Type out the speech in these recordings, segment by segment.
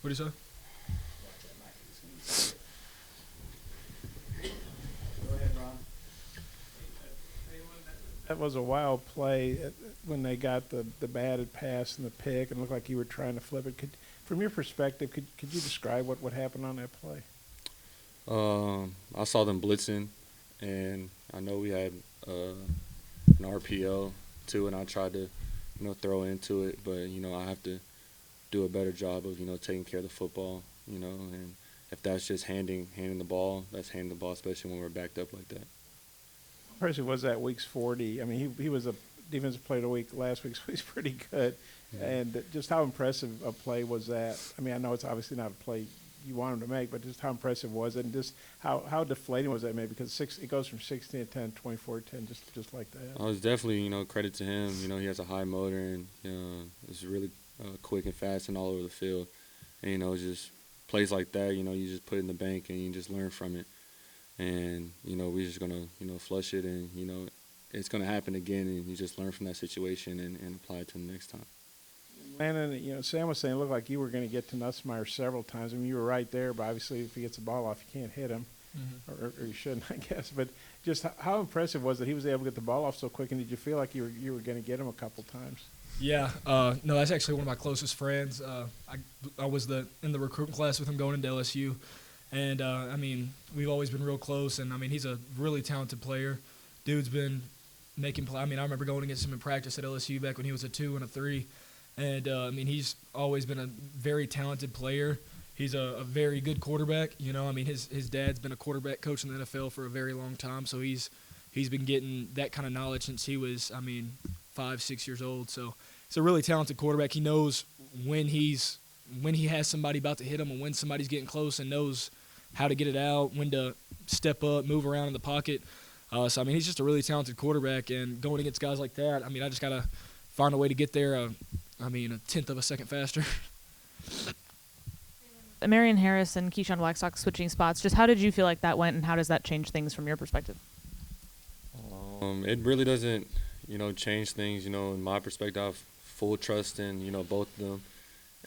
What do you say? Go ahead, Ron. That was a wild play when they got the batted pass and the pick, and it looked like you were trying to flip it. From your perspective, could you describe what happened on that play? I saw them blitzing, and I know we had an RPO too, and I tried to, throw into it, but I have to do a better job of taking care of the football, and if that's just handing the ball, that's handing the ball, especially when we're backed up like that. Person was that week's 40. I mean, he was a defensive player of the week last week, so he's pretty good. Yeah. And just how impressive a play was that? I mean, I know it's obviously not a play you want him to make, but just how impressive was it, and just how deflating was that maybe? Because it goes from 16 to 10, 24 to 10, just like that. I was definitely, credit to him. He has a high motor and is really quick and fast and all over the field. And just plays like that, you just put it in the bank and you just learn from it. And we're just gonna flush it, and it's gonna happen again, and you just learn from that situation and apply it to the next time. Landon, Sam was saying it looked like you were going to get to Nussmeier several times. I mean, you were right there, but obviously if he gets the ball off, you can't hit him, or you shouldn't, I guess. But just how impressive was it he was able to get the ball off so quick, and did you feel like you were going to get him a couple times? Yeah, no, that's actually one of my closest friends. I was in the recruiting class with him going into LSU. And, I mean, we've always been real close, and, I mean, he's a really talented player. Dude's been making play. I mean, I remember going against him in practice at LSU back when he was a 2 and a 3. And, I mean, he's always been a very talented player. He's a very good quarterback. I mean, his dad's been a quarterback coach in the NFL for a very long time, so he's been getting that kind of knowledge since he was, 5, 6 years old. So he's a really talented quarterback. He knows when he has somebody about to hit him and when somebody's getting close, and knows how to get it out, when to step up, move around in the pocket. So, I mean, he's just a really talented quarterback, and going against guys like that, I mean, I just got to find a way to get there, a tenth of a second faster. Marion Harris and Keyshawn Blackstock switching spots. Just how did you feel like that went, and how does that change things from your perspective? It really doesn't, change things. In my perspective, I have full trust in, both of them.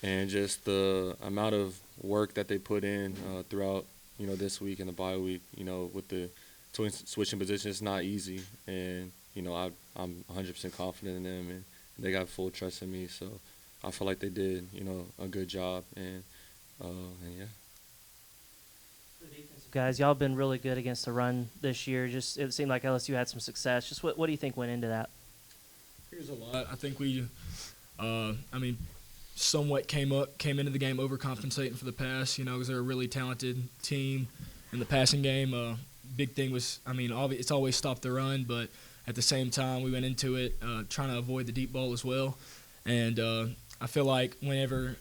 And just the amount of work that they put in throughout, this week and the bye week, with the switching positions, it's not easy. And, I'm 100% confident in them, and they got full trust in me. So I feel like they did, a good job. And yeah. Guys, y'all have been really good against the run this year. Just it seemed like LSU had some success. Just what do you think went into that? Here's a lot. I think we, somewhat came into the game overcompensating for the pass, because they're a really talented team in the passing game. Big thing was, it's always stop the run, but at the same time we went into it trying to avoid the deep ball as well. And I feel like whenever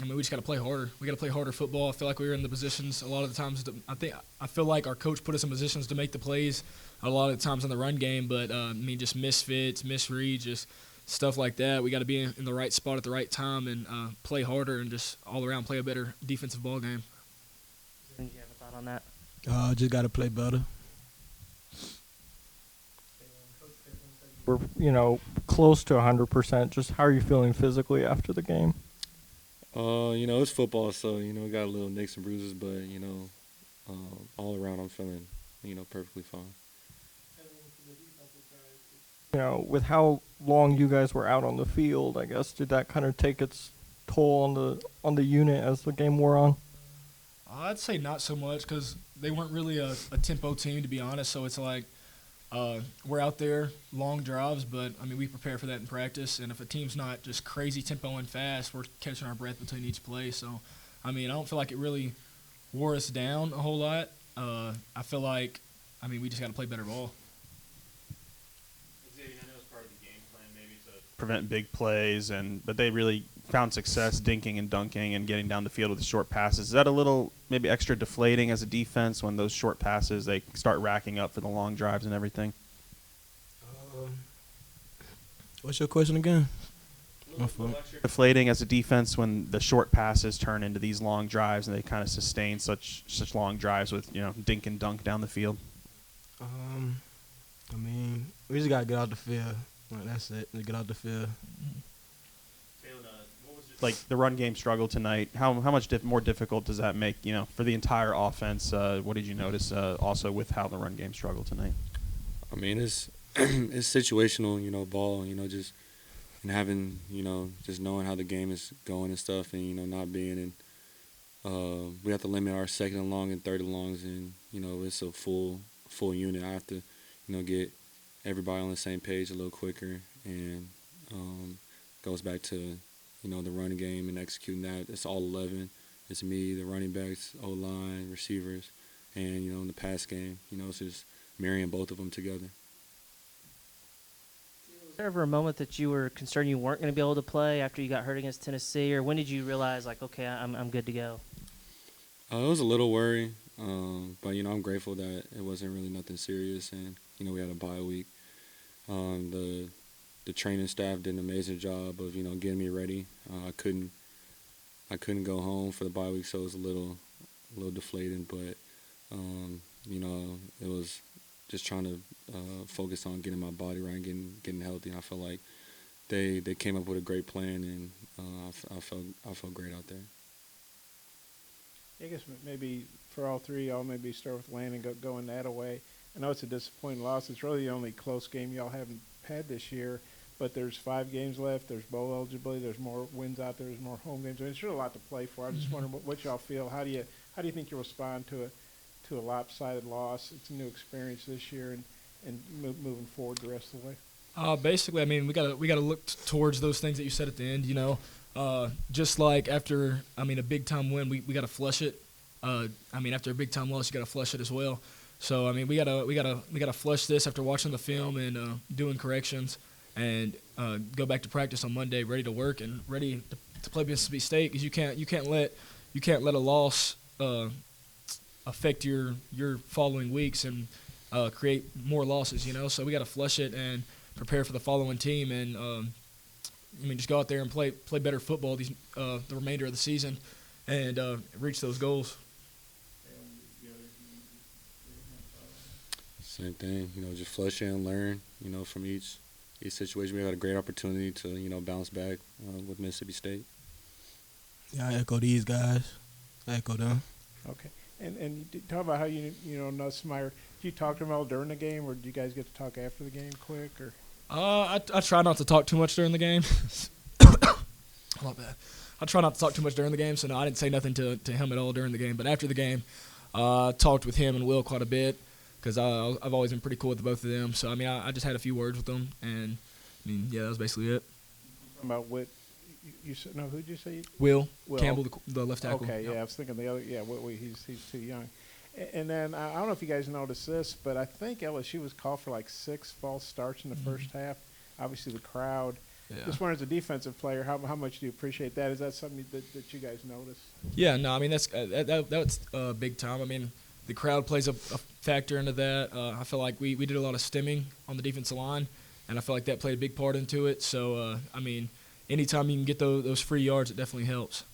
we just got to play harder. We got to play harder football. I feel like we were in the positions a lot of the times. I feel like our coach put us in positions to make the plays a lot of the times in the run game, but just misfits, misreads, just stuff like that. We got to be in the right spot at the right time and play harder and just all around play a better defensive ball game. Do you have a thought on that? Just got to play better. We're, close to 100%. Just how are you feeling physically after the game? It's football, so, we got a little nicks and bruises, but, all around I'm feeling, perfectly fine. With how long you guys were out on the field, I guess, did that kind of take its toll on the unit as the game wore on? I'd say not so much because they weren't really a tempo team, to be honest. So it's like we're out there, long drives, but, we prepare for that in practice. And if a team's not just crazy tempo and fast, we're catching our breath between each play. So, I don't feel like it really wore us down a whole lot. I feel like, we just got to play better ball. Xavian, I know it's part of the game plan maybe to prevent big plays, but they really found success dinking and dunking and getting down the field with the short passes. Is that a little maybe extra deflating as a defense when those short passes, they start racking up for the long drives and everything? What's your question again? Deflating as a defense when the short passes turn into these long drives and they kind of sustain such long drives with, dink and dunk down the field? We just got to get out the field. That's it. Just get out the field. Taylen, what was just like the run game struggle tonight, how much more difficult does that make, for the entire offense? What did you notice also with how the run game struggled tonight? I mean, it's it's situational, ball, just and having, just knowing how the game is going and stuff, and not being in. We have to limit our second and long and third and longs, and it's a full unit. I have to, get everybody on the same page a little quicker, and goes back to, the running game and executing that. It's all 11. It's me, the running backs, O-line, receivers, and, in the pass game, it's just marrying both of them together. Was there ever a moment that you were concerned you weren't going to be able to play after you got hurt against Tennessee, or when did you realize, like, okay, I'm good to go? It was a little worry, but, I'm grateful that it wasn't really nothing serious, and, we had a bye week. The training staff did an amazing job of, getting me ready. I couldn't go home for the bye week, so it was a little deflating, but, it was just trying to focus on getting my body right and getting healthy. And I felt like they came up with a great plan, and I felt great out there. I guess maybe for all three, y'all maybe start with Landon going that away. I know it's a disappointing loss. It's really the only close game y'all haven't had this year, but there's 5 games left. There's bowl eligibility. There's more wins out there. There's more home games. I mean, it's really a lot to play for. I'm just wondering what y'all feel. How do you think you'll respond to a lopsided loss? It's a new experience this year, and moving forward the rest of the way. Basically, I mean, we gotta look towards those things that you said at the end. Just like after, a big time win, we gotta flush it. After a big time loss, you gotta flush it as well. So we gotta flush this after watching the film and doing corrections, and go back to practice on Monday, ready to work and ready to play Mississippi State, because you can't let a loss affect your following weeks and create more losses. So we gotta flush it and prepare for the following team, and just go out there and play better football the remainder of the season, and reach those goals. Same thing, just flush it and learn, from each situation. We got a great opportunity to, bounce back with Mississippi State. Yeah, I echo these guys. I echo them. Okay. And you talk about how Nussmeier. Did you talk to him all during the game, or did you guys get to talk after the game quick? Or I try not to talk too much during the game. My bad. I try not to talk too much during the game, so no, I didn't say nothing to him at all during the game. But after the game, I talked with him and Will quite a bit, because I've always been pretty cool with both of them. So I just had a few words with them, and yeah, that was basically it. About what you said? No, who'd you say? Will Campbell, the left tackle. Okay, yeah, I was thinking the other. Yeah, he's too young. And then I don't know if you guys noticed this, but I think LSU was called for like 6 false starts in the first half. Obviously, the crowd. Yeah. Just wondering, as a defensive player, how much do you appreciate that? Is that something that you guys notice? Yeah, no, that's big time. The crowd plays a factor into that. I feel like we did a lot of stemming on the defensive line, and I feel like that played a big part into it. So, anytime you can get those free yards, it definitely helps.